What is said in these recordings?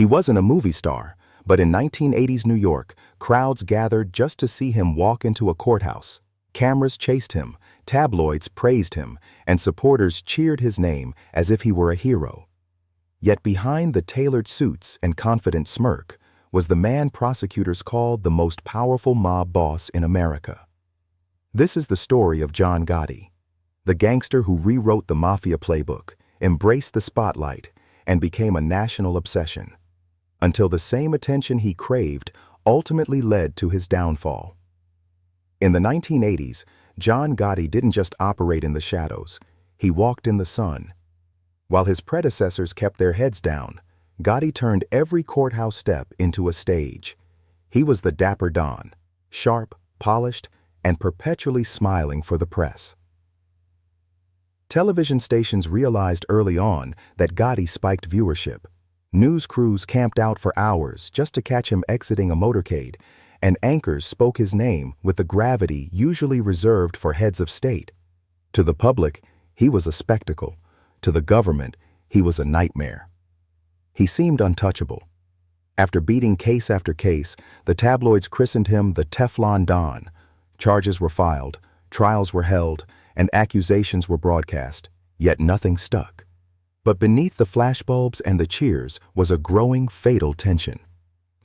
He wasn't a movie star, but in 1980s New York, crowds gathered just to see him walk into a courthouse. Cameras chased him, tabloids praised him, and supporters cheered his name as if he were a hero. Yet behind the tailored suits and confident smirk was the man prosecutors called the most powerful mob boss in America. This is the story of John Gotti, the gangster who rewrote the Mafia playbook, embraced the spotlight, and became a national obsession, until the same attention he craved ultimately led to his downfall. In the 1980s, John Gotti didn't just operate in the shadows, he walked in the sun. While his predecessors kept their heads down, Gotti turned every courthouse step into a stage. He was the Dapper Don, sharp, polished, and perpetually smiling for the press. Television stations realized early on that Gotti spiked viewership. News crews camped out for hours just to catch him exiting a motorcade, and anchors spoke his name with the gravity usually reserved for heads of state. To the public, he was a spectacle. To the government, he was a nightmare. He seemed untouchable. After beating case after case, the tabloids christened him the Teflon Don. Charges were filed, trials were held, and accusations were broadcast, yet nothing stuck. But beneath the flashbulbs and the cheers was a growing fatal tension.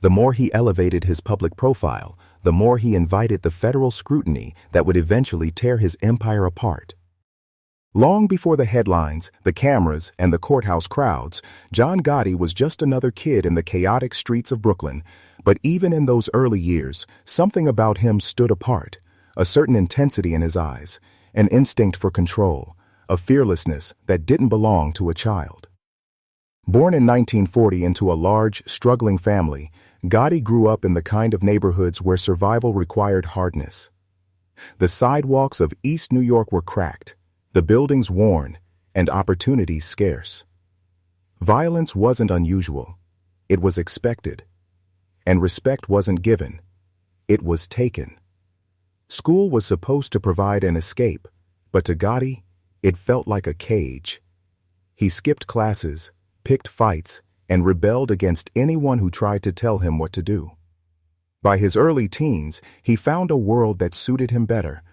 The more he elevated his public profile, the more he invited the federal scrutiny that would eventually tear his empire apart. Long before the headlines, the cameras, and the courthouse crowds, John Gotti was just another kid in the chaotic streets of Brooklyn. But even in those early years, something about him stood apart, a certain intensity in his eyes, an instinct for control, a fearlessness that didn't belong to a child. Born in 1940 into a large, struggling family, Gotti grew up in the kind of neighborhoods where survival required hardness. The sidewalks of East New York were cracked, the buildings worn, and opportunities scarce. Violence wasn't unusual. It was expected. And respect wasn't given. It was taken. School was supposed to provide an escape, but to Gotti, it felt like a cage. He skipped classes, picked fights, and rebelled against anyone who tried to tell him what to do. By his early teens, he found a world that suited him better.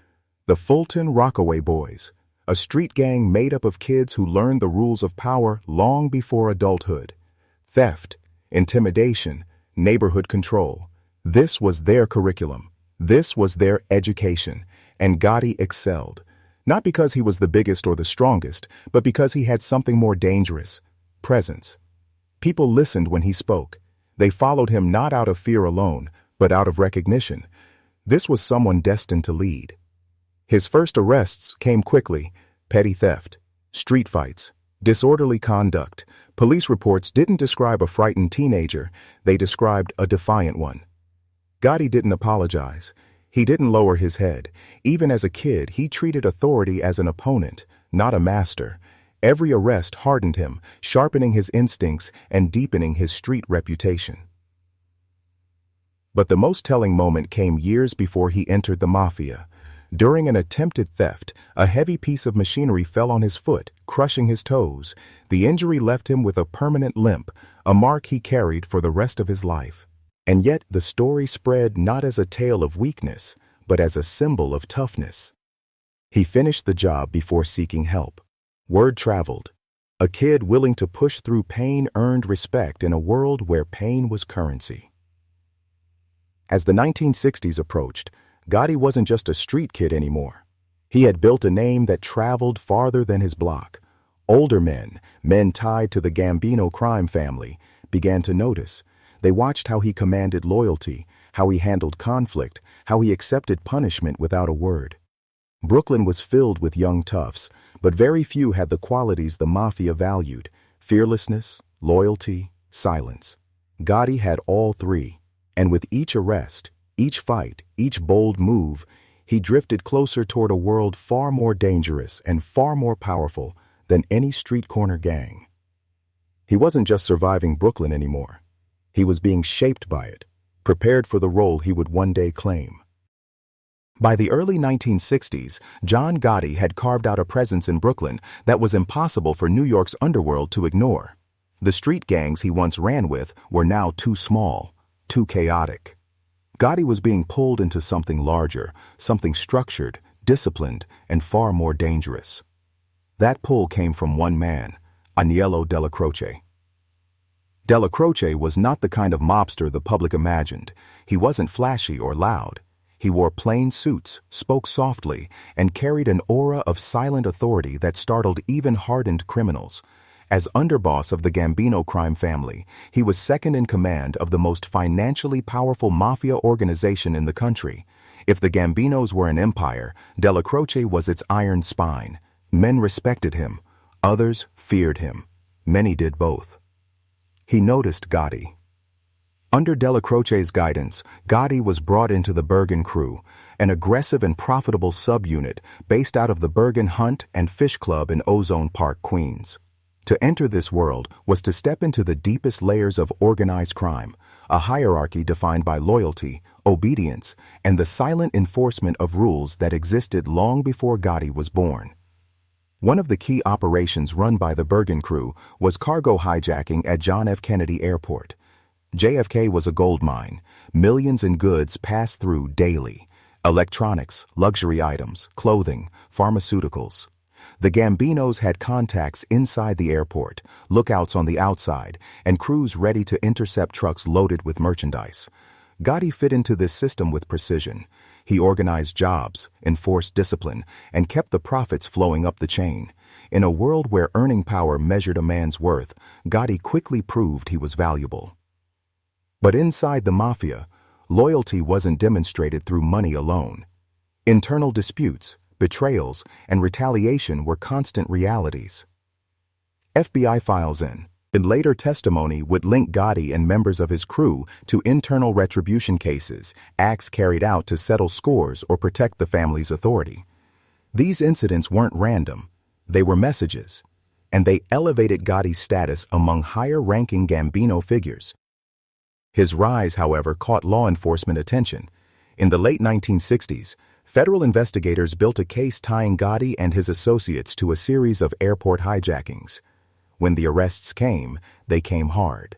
The Fulton Rockaway Boys, a street gang made up of kids who learned the rules of power long before adulthood. Theft, intimidation, neighborhood control. This was their curriculum. This was their education, and Gotti excelled. Not because he was the biggest or the strongest, but because he had something more dangerous: presence. People listened when he spoke. They followed him not out of fear alone, but out of recognition. This was someone destined to lead. His first arrests came quickly: petty theft, street fights, disorderly conduct. Police reports didn't describe a frightened teenager, they described a defiant one. Gotti didn't apologize. He didn't lower his head. Even as a kid, he treated authority as an opponent, not a master. Every arrest hardened him, sharpening his instincts and deepening his street reputation. But the most telling moment came years before he entered the Mafia. During an attempted theft, a heavy piece of machinery fell on his foot, crushing his toes. The injury left him with a permanent limp, a mark he carried for the rest of his life. And yet the story spread not as a tale of weakness, but as a symbol of toughness. He finished the job before seeking help. Word traveled. A kid willing to push through pain earned respect in a world where pain was currency. As the 1960s approached, Gotti wasn't just a street kid anymore. He had built a name that traveled farther than his block. Older men, men tied to the Gambino crime family, began to notice. They watched how he commanded loyalty, how he handled conflict, how he accepted punishment without a word. Brooklyn was filled with young toughs, but very few had the qualities the Mafia valued: fearlessness, loyalty, silence. Gotti had all three, and with each arrest, each fight, each bold move, he drifted closer toward a world far more dangerous and far more powerful than any street corner gang. He wasn't just surviving Brooklyn anymore. He was being shaped by it, prepared for the role he would one day claim. By the early 1960s, John Gotti had carved out a presence in Brooklyn that was impossible for New York's underworld to ignore. The street gangs he once ran with were now too small, too chaotic. Gotti was being pulled into something larger, something structured, disciplined, and far more dangerous. That pull came from one man, Agnello Della Croce. Della Croce was not the kind of mobster the public imagined. He wasn't flashy or loud. He wore plain suits, spoke softly, and carried an aura of silent authority that startled even hardened criminals. As underboss of the Gambino crime family, he was second in command of the most financially powerful mafia organization in the country. If the Gambinos were an empire, Della Croce was its iron spine. Men respected him. Others feared him. Many did both. He noticed Gotti. Under Della Croce's guidance, Gotti was brought into the Bergen crew, an aggressive and profitable subunit based out of the Bergen Hunt and Fish Club in Ozone Park, Queens. To enter this world was to step into the deepest layers of organized crime, a hierarchy defined by loyalty, obedience, and the silent enforcement of rules that existed long before Gotti was born. One of the key operations run by the Bergen crew was cargo hijacking at John F. Kennedy Airport. JFK was a gold mine. Millions in goods passed through daily. Electronics, luxury items, clothing, pharmaceuticals. The Gambinos had contacts inside the airport, lookouts on the outside, and crews ready to intercept trucks loaded with merchandise. Gotti fit into this system with precision. He organized jobs, enforced discipline, and kept the profits flowing up the chain. In a world where earning power measured a man's worth, Gotti quickly proved he was valuable. But inside the Mafia, loyalty wasn't demonstrated through money alone. Internal disputes, betrayals, and retaliation were constant realities. FBI files in later testimony would link Gotti and members of his crew to internal retribution cases, acts carried out to settle scores or protect the family's authority. These incidents weren't random. They were messages, and they elevated Gotti's status among higher-ranking Gambino figures. His rise, however, caught law enforcement attention. In the late 1960s, federal investigators built a case tying Gotti and his associates to a series of airport hijackings. When the arrests came, they came hard.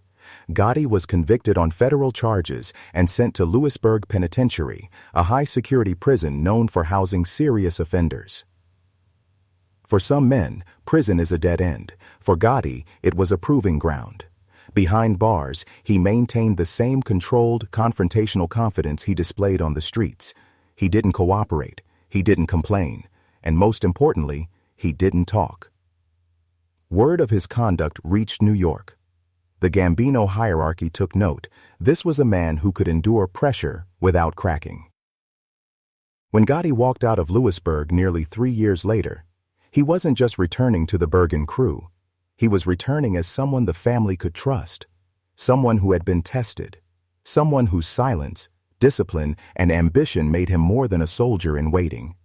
Gotti was convicted on federal charges and sent to Lewisburg Penitentiary, a high-security prison known for housing serious offenders. For some men, prison is a dead end. For Gotti, it was a proving ground. Behind bars, he maintained the same controlled, confrontational confidence he displayed on the streets. He didn't cooperate, he didn't complain, and most importantly, he didn't talk. Word of his conduct reached New York. The Gambino hierarchy took note. This was a man who could endure pressure without cracking. When Gotti walked out of Lewisburg nearly 3 years later, he wasn't just returning to the Bergen crew. He was returning as someone the family could trust, someone who had been tested, someone whose silence, discipline, and ambition made him more than a soldier in waiting.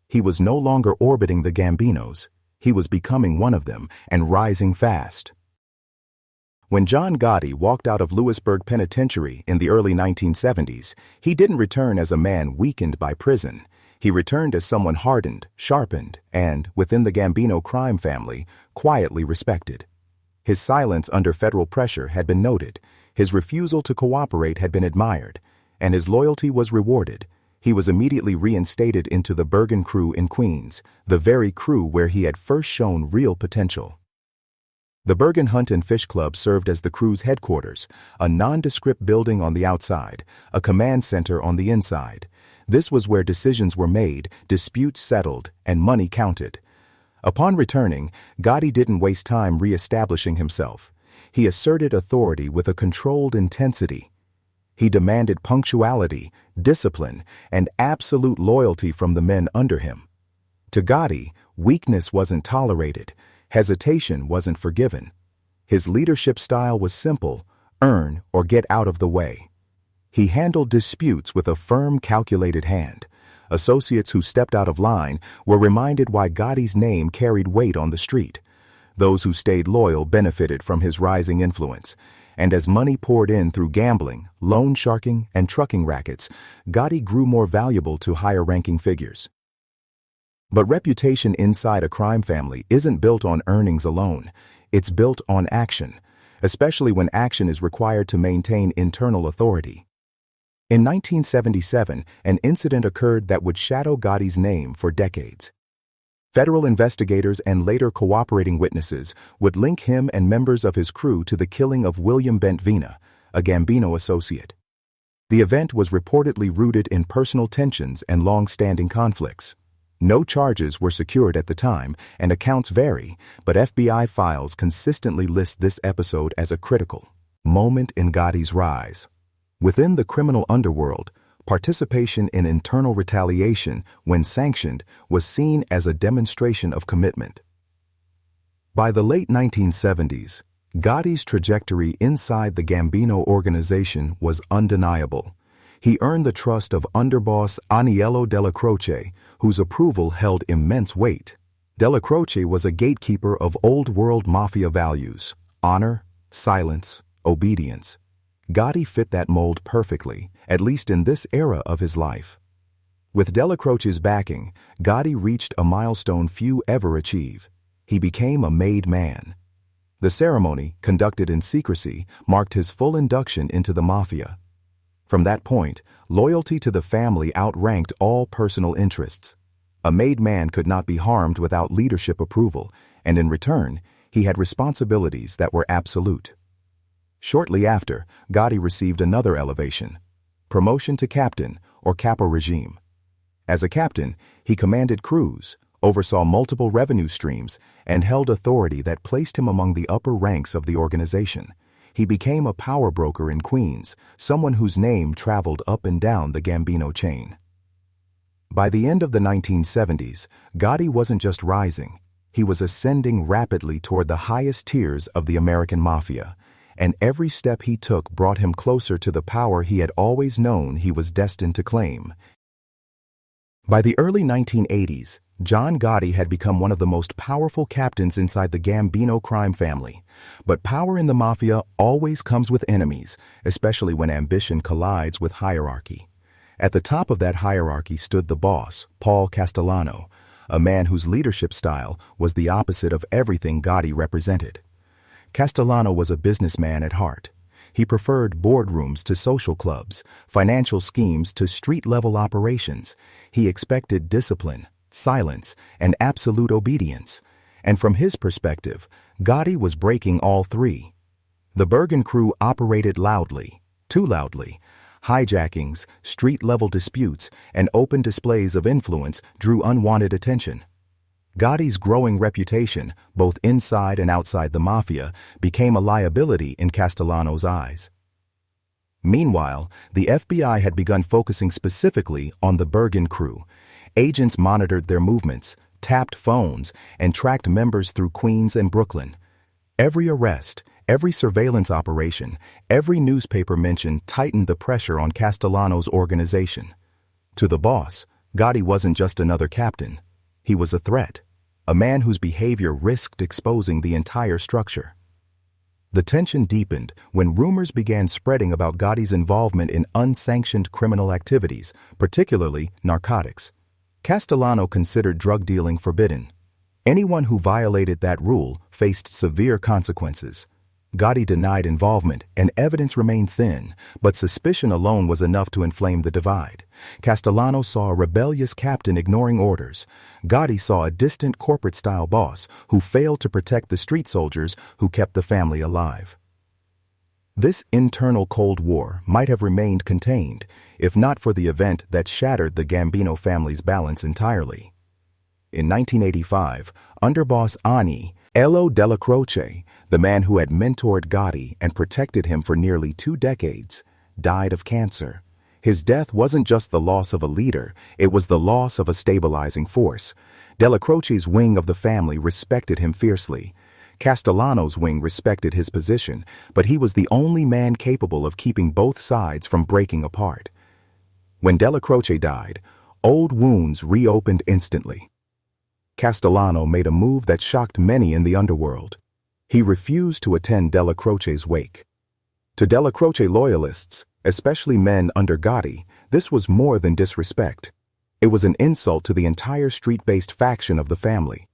He was no longer orbiting the Gambinos. He was becoming one of them and rising fast. When John Gotti walked out of Lewisburg Penitentiary in the early 1970s, he didn't return as a man weakened by prison. He returned as someone hardened, sharpened, and, within the Gambino crime family, quietly respected. His silence under federal pressure had been noted, his refusal to cooperate had been admired, and his loyalty was rewarded. He was immediately reinstated into the Bergen crew in Queens, the very crew where he had first shown real potential. The Bergen Hunt and Fish Club served as the crew's headquarters, a nondescript building on the outside, a command center on the inside. This was where decisions were made, disputes settled, and money counted. Upon returning, Gotti didn't waste time re-establishing himself. He asserted authority with a controlled intensity. He demanded punctuality, discipline, and absolute loyalty from the men under him. To Gotti, weakness wasn't tolerated, hesitation wasn't forgiven. His leadership style was simple: earn or get out of the way. He handled disputes with a firm, calculated hand. Associates who stepped out of line were reminded why Gotti's name carried weight on the street. Those who stayed loyal benefited from his rising influence. And as money poured in through gambling, loan sharking, and trucking rackets, Gotti grew more valuable to higher-ranking figures. But reputation inside a crime family isn't built on earnings alone. It's built on action. especially when action is required to maintain internal authority. In 1977, an incident occurred that would shadow Gotti's name for decades. Federal investigators and later cooperating witnesses would link him and members of his crew to the killing of William Bentvena, a Gambino associate. The event was reportedly rooted in personal tensions and long-standing conflicts. No charges were secured at the time, and accounts vary, but FBI files consistently list this episode as a critical moment in Gotti's rise. Within the criminal underworld, participation in internal retaliation, when sanctioned, was seen as a demonstration of commitment. By the late 1970s, Gotti's trajectory inside the Gambino organization was undeniable. He earned the trust of underboss Aniello Della Croce, whose approval held immense weight. Della Croce was a gatekeeper of old-world mafia values: honor, silence, obedience. Gotti fit that mold perfectly, at least in this era of his life. With Della Croce's backing, Gotti reached a milestone few ever achieve. He became a made man. The ceremony, conducted in secrecy, marked his full induction into the Mafia. From that point, loyalty to the family outranked all personal interests. A made man could not be harmed without leadership approval, and in return, he had responsibilities that were absolute. Shortly after, Gotti received another elevation: promotion to captain, or capo regime. As a captain, he commanded crews, oversaw multiple revenue streams, and held authority that placed him among the upper ranks of the organization. He became a power broker in Queens, someone whose name traveled up and down the Gambino chain. By the end of the 1970s, Gotti wasn't just rising, he was ascending rapidly toward the highest tiers of the American Mafia, and every step he took brought him closer to the power he had always known he was destined to claim. By the early 1980s, John Gotti had become one of the most powerful captains inside the Gambino crime family. But power in the Mafia always comes with enemies, especially when ambition collides with hierarchy. At the top of that hierarchy stood the boss, Paul Castellano, a man whose leadership style was the opposite of everything Gotti represented. Castellano was a businessman at heart. He preferred boardrooms to social clubs, financial schemes to street-level operations. He expected discipline, silence, and absolute obedience. And from his perspective, Gotti was breaking all three. The Bergen crew operated loudly, too loudly. Hijackings, street-level disputes, and open displays of influence drew unwanted attention. Gotti's growing reputation, both inside and outside the Mafia, became a liability in Castellano's eyes. Meanwhile, the FBI had begun focusing specifically on the Bergen crew. Agents monitored their movements, tapped phones, and tracked members through Queens and Brooklyn. Every arrest, every surveillance operation, every newspaper mention tightened the pressure on Castellano's organization. To the boss, Gotti wasn't just another captain. He was a threat, a man whose behavior risked exposing the entire structure. The tension deepened when rumors began spreading about Gotti's involvement in unsanctioned criminal activities, particularly narcotics. Castellano considered drug dealing forbidden. Anyone who violated that rule faced severe consequences. Gotti denied involvement, and evidence remained thin, but suspicion alone was enough to inflame the divide. Castellano saw a rebellious captain ignoring orders. Gotti saw a distant corporate-style boss who failed to protect the street soldiers who kept the family alive. This internal Cold War might have remained contained, if not for the event that shattered the Gambino family's balance entirely. In 1985, underboss Aniello Della Croce, the man who had mentored Gotti and protected him for nearly 2 decades, died of cancer. His death wasn't just the loss of a leader, it was the loss of a stabilizing force. Della Croce's wing of the family respected him fiercely. Castellano's wing respected his position, but he was the only man capable of keeping both sides from breaking apart. When Della Croce died, old wounds reopened instantly. Castellano made a move that shocked many in the underworld. He refused to attend Della Croce's wake. To Della Croce loyalists, especially men under Gotti, this was more than disrespect. It was an insult to the entire street-based faction of the family.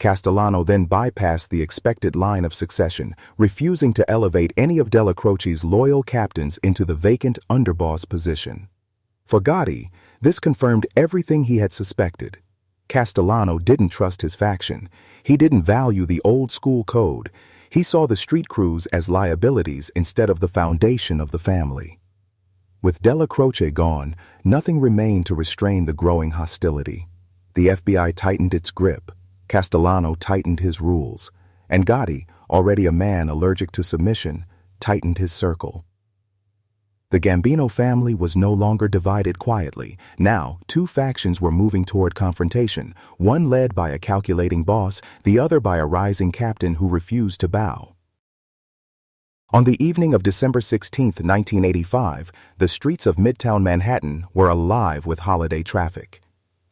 Castellano then bypassed the expected line of succession, refusing to elevate any of Della Croce's loyal captains into the vacant underboss position. For Gotti, this confirmed everything he had suspected. Castellano didn't trust his faction. He didn't value the old-school code. He saw the street crews as liabilities instead of the foundation of the family. With Della Croce gone, nothing remained to restrain the growing hostility. The FBI tightened its grip. Castellano tightened his rules, and Gotti, already a man allergic to submission, tightened his circle. The Gambino family was no longer divided quietly. Now, two factions were moving toward confrontation, one led by a calculating boss, the other by a rising captain who refused to bow. On the evening of December 16, 1985, the streets of Midtown Manhattan were alive with holiday traffic.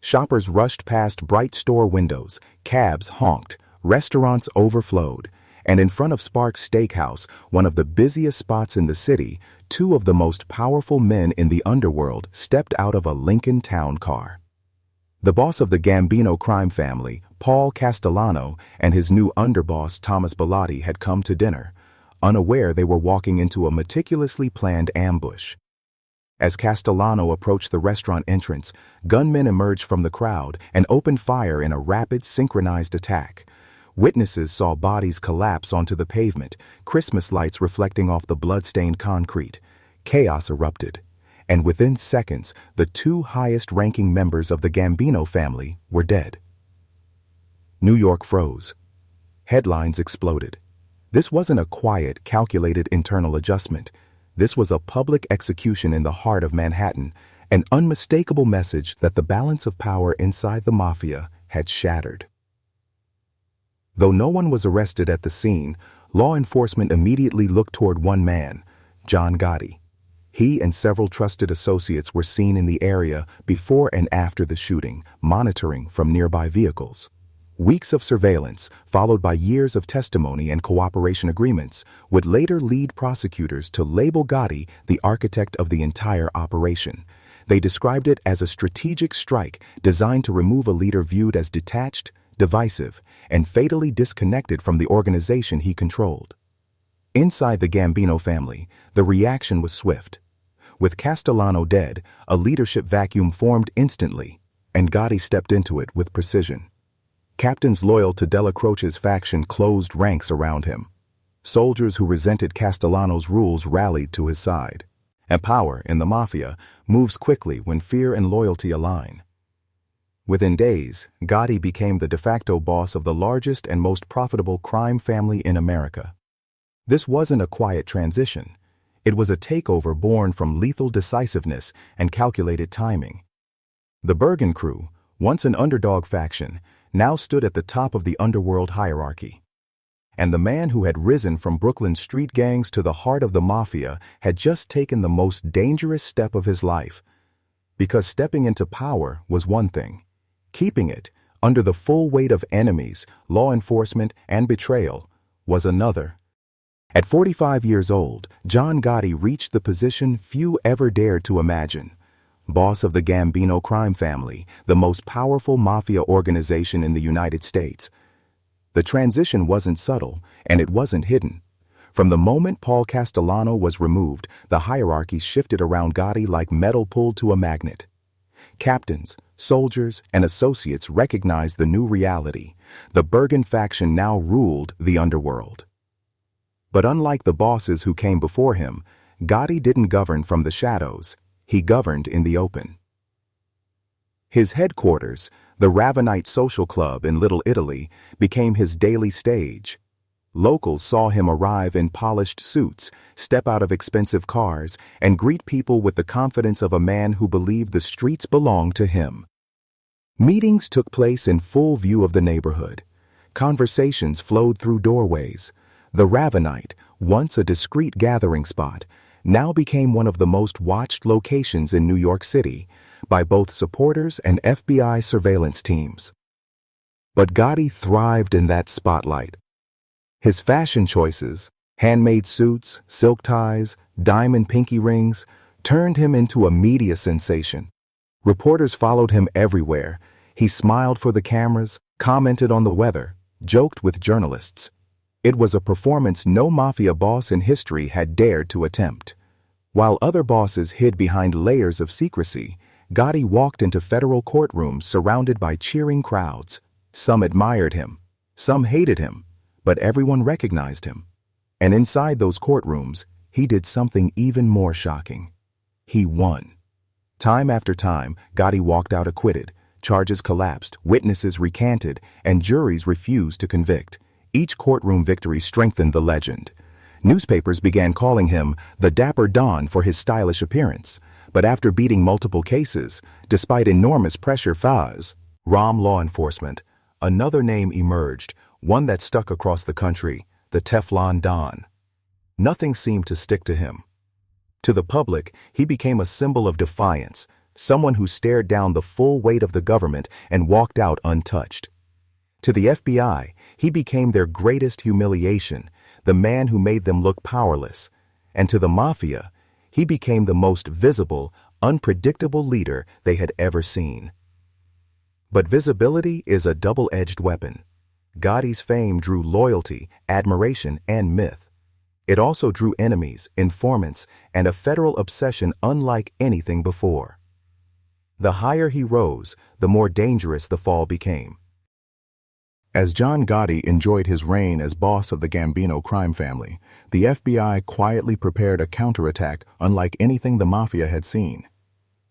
Shoppers rushed past bright store windows, cabs honked, restaurants overflowed, and in front of Sparks Steakhouse, one of the busiest spots in the city, two of the most powerful men in the underworld stepped out of a Lincoln Town car. The boss of the Gambino crime family, Paul Castellano, and his new underboss, Thomas Bellotti, had come to dinner, unaware they were walking into a meticulously planned ambush. As Castellano approached the restaurant entrance, gunmen emerged from the crowd and opened fire in a rapid, synchronized attack. Witnesses saw bodies collapse onto the pavement, Christmas lights reflecting off the blood-stained concrete. Chaos erupted, and within seconds, the two highest-ranking members of the Gambino family were dead. New York froze. Headlines exploded. This wasn't a quiet, calculated internal adjustment. This was a public execution in the heart of Manhattan, an unmistakable message that the balance of power inside the Mafia had shattered. Though no one was arrested at the scene, law enforcement immediately looked toward one man, John Gotti. He and several trusted associates were seen in the area before and after the shooting, monitoring from nearby vehicles. Weeks of surveillance, followed by years of testimony and cooperation agreements, would later lead prosecutors to label Gotti the architect of the entire operation. They described it as a strategic strike designed to remove a leader viewed as detached, divisive, and fatally disconnected from the organization he controlled. Inside the Gambino family, the reaction was swift. With Castellano dead, a leadership vacuum formed instantly, and Gotti stepped into it with precision. Captains loyal to Della Croce's faction closed ranks around him. Soldiers who resented Castellano's rules rallied to his side. And power, in the Mafia, moves quickly when fear and loyalty align. Within days, Gotti became the de facto boss of the largest and most profitable crime family in America. This wasn't a quiet transition. It was a takeover born from lethal decisiveness and calculated timing. The Bergen crew, once an underdog faction, now stood at the top of the underworld hierarchy. And the man who had risen from Brooklyn's street gangs to the heart of the Mafia had just taken the most dangerous step of his life. Because stepping into power was one thing. Keeping it, under the full weight of enemies, law enforcement, and betrayal, was another. At 45 years old, John Gotti reached the position few ever dared to imagine. Boss of the Gambino crime family, the most powerful mafia organization in the United States. The transition wasn't subtle, and it wasn't hidden. From the moment Paul Castellano was removed, the hierarchy shifted around Gotti like metal pulled to a magnet. Captains, soldiers, and associates recognized the new reality. The Bergen faction now ruled the underworld. But unlike the bosses who came before him, Gotti didn't govern from the shadows. He governed in the open. His headquarters, the Ravenite Social Club in Little Italy, became his daily stage. Locals saw him arrive in polished suits, step out of expensive cars, and greet people with the confidence of a man who believed the streets belonged to him. Meetings took place in full view of the neighborhood. Conversations flowed through doorways. The Ravenite, once a discreet gathering spot, now became one of the most watched locations in New York City by both supporters and FBI surveillance teams. But Gotti thrived in that spotlight. His fashion choices, handmade suits, silk ties, diamond pinky rings, turned him into a media sensation. Reporters followed him everywhere. He smiled for the cameras, commented on the weather, joked with journalists. It was a performance no mafia boss in history had dared to attempt. While other bosses hid behind layers of secrecy, Gotti walked into federal courtrooms surrounded by cheering crowds. Some admired him, some hated him, but everyone recognized him. And inside those courtrooms, he did something even more shocking. He won. Time after time, Gotti walked out acquitted. Charges collapsed, witnesses recanted, and juries refused to convict. Each courtroom victory strengthened the legend. Newspapers began calling him the Dapper Don for his stylish appearance. But after beating multiple cases, despite enormous pressure from law enforcement, another name emerged, one that stuck across the country, the Teflon Don. Nothing seemed to stick to him. To the public, he became a symbol of defiance, someone who stared down the full weight of the government and walked out untouched. To the FBI, he became their greatest humiliation, the man who made them look powerless. And to the Mafia, he became the most visible, unpredictable leader they had ever seen. But visibility is a double-edged weapon. Gotti's fame drew loyalty, admiration, and myth. It also drew enemies, informants, and a federal obsession unlike anything before. The higher he rose, the more dangerous the fall became. As John Gotti enjoyed his reign as boss of the Gambino crime family, the FBI quietly prepared a counterattack unlike anything the Mafia had seen.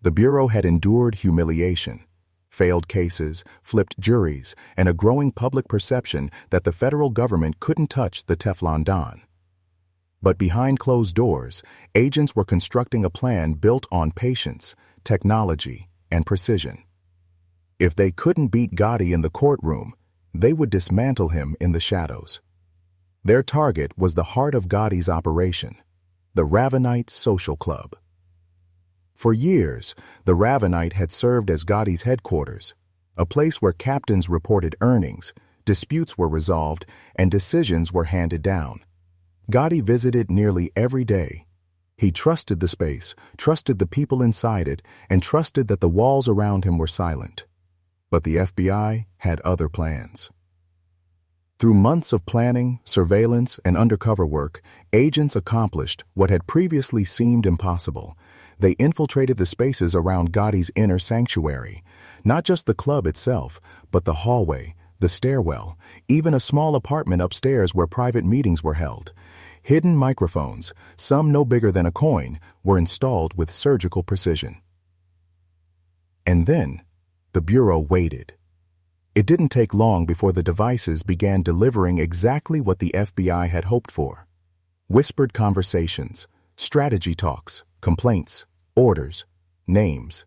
The Bureau had endured humiliation, failed cases, flipped juries, and a growing public perception that the federal government couldn't touch the Teflon Don. But behind closed doors, agents were constructing a plan built on patience, technology, and precision. If they couldn't beat Gotti in the courtroom, they would dismantle him in the shadows. Their target was the heart of Gotti's operation, the Ravenite Social Club. For years, the Ravenite had served as Gotti's headquarters, a place where captains reported earnings, disputes were resolved, and decisions were handed down. Gotti visited nearly every day. He trusted the space, trusted the people inside it, and trusted that the walls around him were silent. But the FBI had other plans. Through months of planning, surveillance, and undercover work, agents accomplished what had previously seemed impossible. They infiltrated the spaces around Gotti's inner sanctuary, not just the club itself, but the hallway, the stairwell, even a small apartment upstairs where private meetings were held. Hidden microphones, some no bigger than a coin, were installed with surgical precision. And then, the Bureau waited. It didn't take long before the devices began delivering exactly what the FBI had hoped for. Whispered conversations, strategy talks, complaints, orders, names.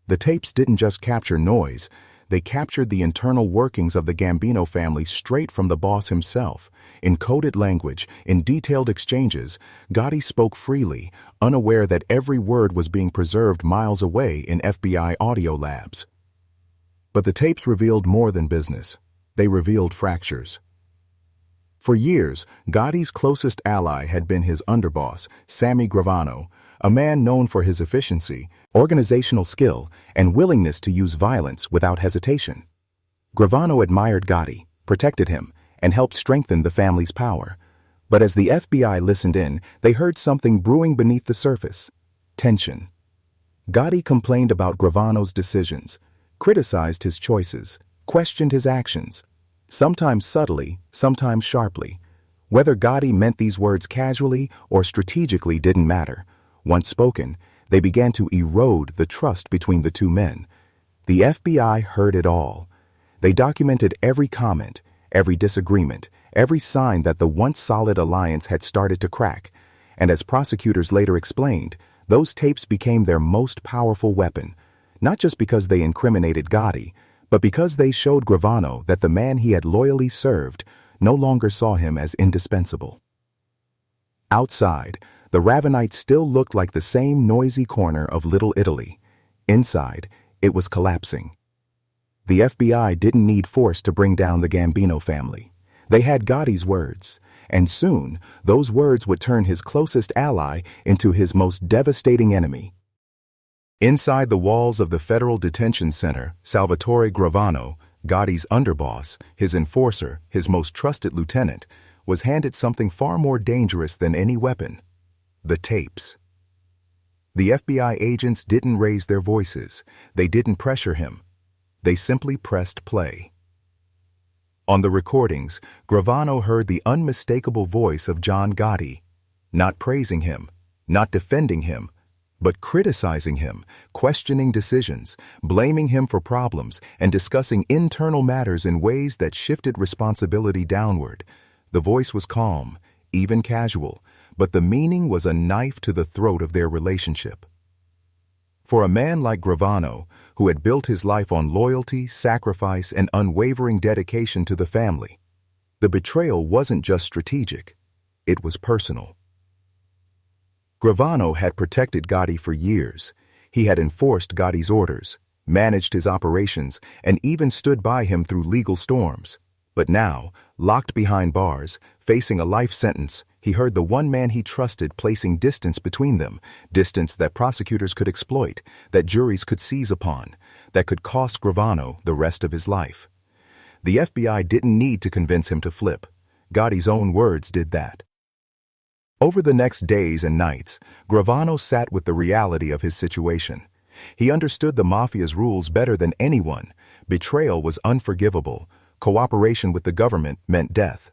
The tapes didn't just capture noise, they captured the internal workings of the Gambino family straight from the boss himself. In coded language, in detailed exchanges, Gotti spoke freely, unaware that every word was being preserved miles away in FBI audio labs. But the tapes revealed more than business. They revealed fractures. For years, Gotti's closest ally had been his underboss, Sammy Gravano, a man known for his efficiency, organizational skill, and willingness to use violence without hesitation. Gravano admired Gotti, protected him, and helped strengthen the family's power. But as the FBI listened in, they heard something brewing beneath the surface: tension. Gotti complained about Gravano's decisions, criticized his choices, questioned his actions, sometimes subtly, sometimes sharply. Whether Gotti meant these words casually or strategically didn't matter. Once spoken, they began to erode the trust between the two men. The FBI heard it all. They documented every comment, every disagreement, every sign that the once solid alliance had started to crack. And as prosecutors later explained, those tapes became their most powerful weapon, not just because they incriminated Gotti, but because they showed Gravano that the man he had loyally served no longer saw him as indispensable. Outside, the Ravenite still looked like the same noisy corner of Little Italy. Inside, it was collapsing. The FBI didn't need force to bring down the Gambino family. They had Gotti's words, and soon those words would turn his closest ally into his most devastating enemy. Inside the walls of the Federal Detention Center, Salvatore Gravano, Gotti's underboss, his enforcer, his most trusted lieutenant, was handed something far more dangerous than any weapon: the tapes. The FBI agents didn't raise their voices. They didn't pressure him. They simply pressed play. On the recordings, Gravano heard the unmistakable voice of John Gotti, not praising him, not defending him, but criticizing him, questioning decisions, blaming him for problems, and discussing internal matters in ways that shifted responsibility downward. The voice was calm, even casual, but the meaning was a knife to the throat of their relationship. For a man like Gravano, who had built his life on loyalty, sacrifice, and unwavering dedication to the family, the betrayal wasn't just strategic, it was personal. Gravano had protected Gotti for years. He had enforced Gotti's orders, managed his operations, and even stood by him through legal storms. But now, locked behind bars, facing a life sentence, he heard the one man he trusted placing distance between them, distance that prosecutors could exploit, that juries could seize upon, that could cost Gravano the rest of his life. The FBI didn't need to convince him to flip. Gotti's own words did that. Over the next days and nights, Gravano sat with the reality of his situation. He understood the Mafia's rules better than anyone. Betrayal was unforgivable. Cooperation with the government meant death.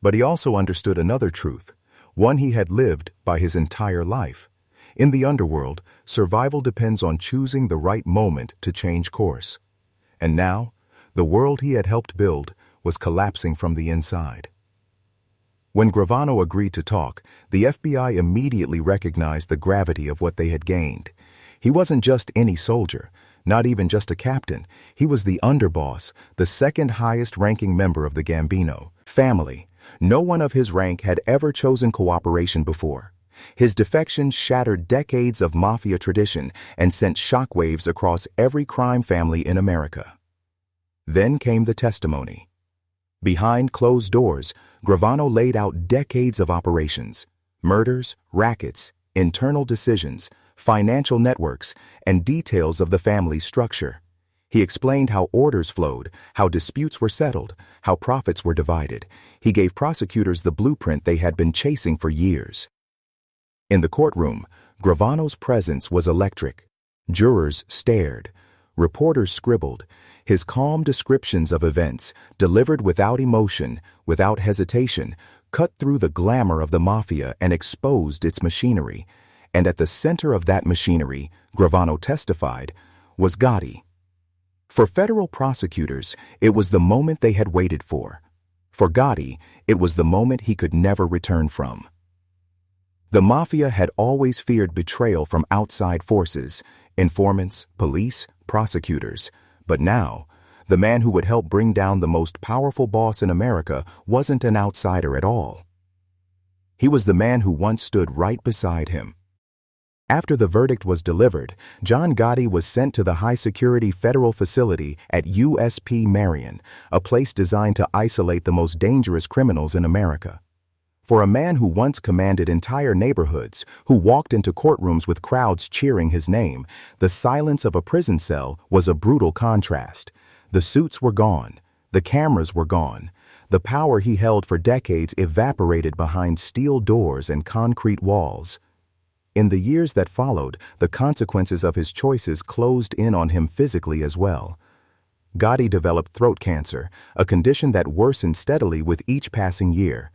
But he also understood another truth, one he had lived by his entire life. In the underworld, survival depends on choosing the right moment to change course. And now, the world he had helped build was collapsing from the inside. When Gravano agreed to talk, the FBI immediately recognized the gravity of what they had gained. He wasn't just any soldier, not even just a captain. He was the underboss, the second highest ranking member of the Gambino family. No one of his rank had ever chosen cooperation before. His defection shattered decades of Mafia tradition and sent shockwaves across every crime family in America. Then came the testimony. Behind closed doors, Gravano laid out decades of operations, murders, rackets, internal decisions, financial networks, and details of the family's structure. He explained how orders flowed, how disputes were settled, how profits were divided. He gave prosecutors the blueprint they had been chasing for years. In the courtroom, Gravano's presence was electric. Jurors stared. Reporters scribbled. His calm descriptions of events, delivered without emotion, without hesitation, cut through the glamour of the Mafia and exposed its machinery. And at the center of that machinery, Gravano testified, was Gotti. For federal prosecutors, it was the moment they had waited for. For Gotti, it was the moment he could never return from. The Mafia had always feared betrayal from outside forces, informants, police, prosecutors. But now, the man who would help bring down the most powerful boss in America wasn't an outsider at all. He was the man who once stood right beside him. After the verdict was delivered, John Gotti was sent to the high-security federal facility at USP Marion, a place designed to isolate the most dangerous criminals in America. For a man who once commanded entire neighborhoods, who walked into courtrooms with crowds cheering his name, the silence of a prison cell was a brutal contrast. The suits were gone. The cameras were gone. The power he held for decades evaporated behind steel doors and concrete walls. In the years that followed, the consequences of his choices closed in on him physically as well. Gotti developed throat cancer, a condition that worsened steadily with each passing year.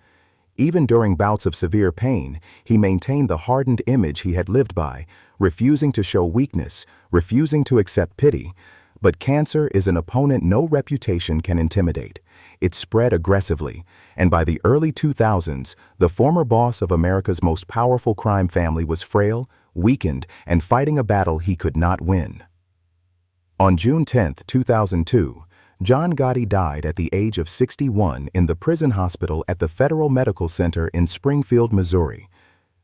Even during bouts of severe pain, he maintained the hardened image he had lived by, refusing to show weakness, refusing to accept pity. But cancer is an opponent no reputation can intimidate. It spread aggressively, and by the early 2000s, the former boss of America's most powerful crime family was frail, weakened, and fighting a battle he could not win. On June 10, 2002, John Gotti died at the age of 61 in the prison hospital at the Federal Medical Center in Springfield, Missouri.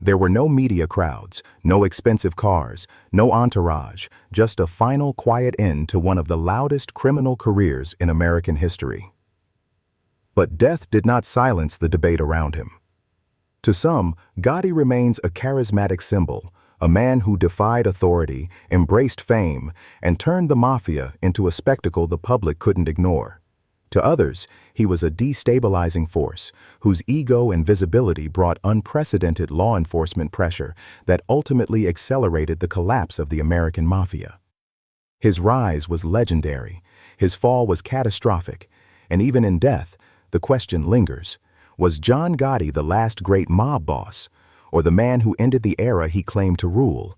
There were no media crowds, no expensive cars, no entourage, just a final quiet end to one of the loudest criminal careers in American history. But death did not silence the debate around him. To some, Gotti remains a charismatic symbol, a man who defied authority, embraced fame, and turned the Mafia into a spectacle the public couldn't ignore. To others, he was a destabilizing force, whose ego and visibility brought unprecedented law enforcement pressure that ultimately accelerated the collapse of the American Mafia. His rise was legendary, his fall was catastrophic, and even in death, the question lingers: was John Gotti the last great mob boss, or the man who ended the era he claimed to rule?